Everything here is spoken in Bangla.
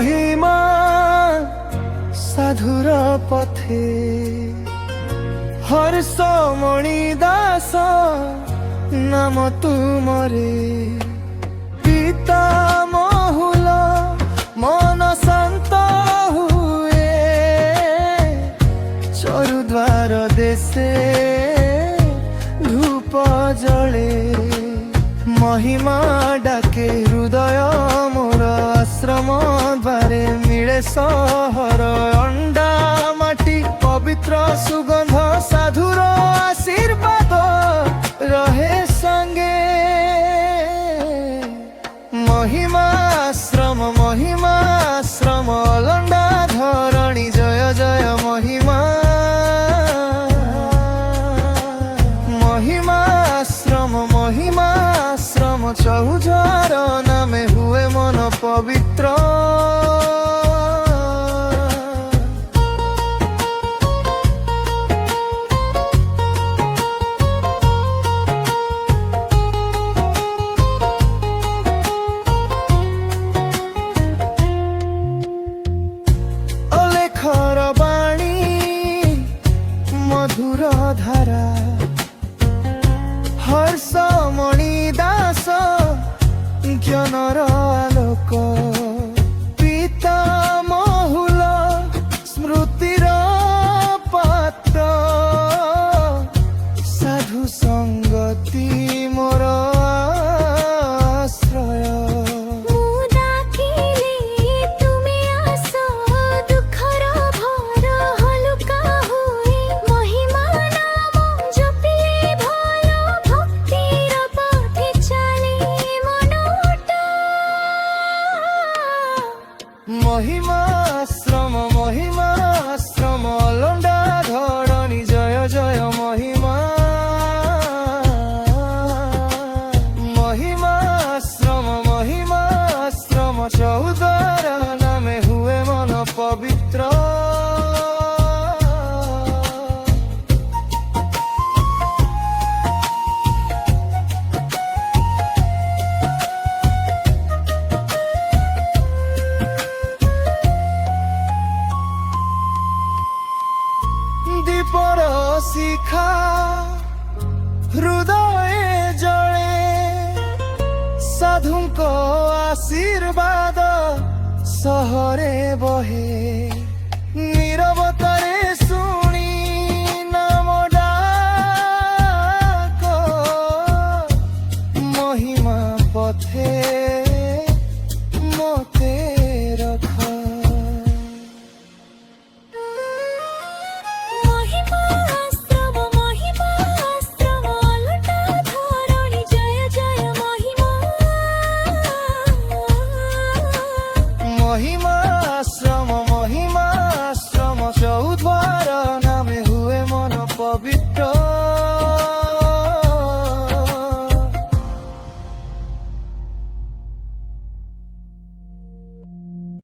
মহিমা সাধুর পথে হর্ষমণি দাস নাম তুমরে পিতা মহুল মন শান্ত হুয়ে চরুদ্বার দেশে ধূপ জলে মহিমা ডাকে হৃদয় মোর আশ্রম দ্বারে মিলে সহর অন্ডা মাটি পবিত্র সুগন্ধ সাধুর আশীর্বাদ রহে সঙ্গে মহিমাশ্রম অলন্ডা ধরণী জয় জয় মহিমা মহিমাশ্রম চৌঝর নামে হুয়ে মন পবিত্র অলেখর বাণী মধুর ধারা হর্ষমণি দাস জ্ঞানর আলোক পিতা মহুল স্মৃতির পাত্র সাধু সঙ্গতি মোর আশ্রয় মহিমাশ্রম অলন্ডা ধরণী জয় জয় মহিমা মহিমাশ্রম চৌদ্বার নামে হুয়ে মন পবিত্র দীপর শিখা হৃদয়ে জলে সাধুঙ্ক আশীর্বাদ সহরে বহে নীরবতারে শুনি নাম ডাক মহিমা পথে মতে রখ মহিমাশ্রম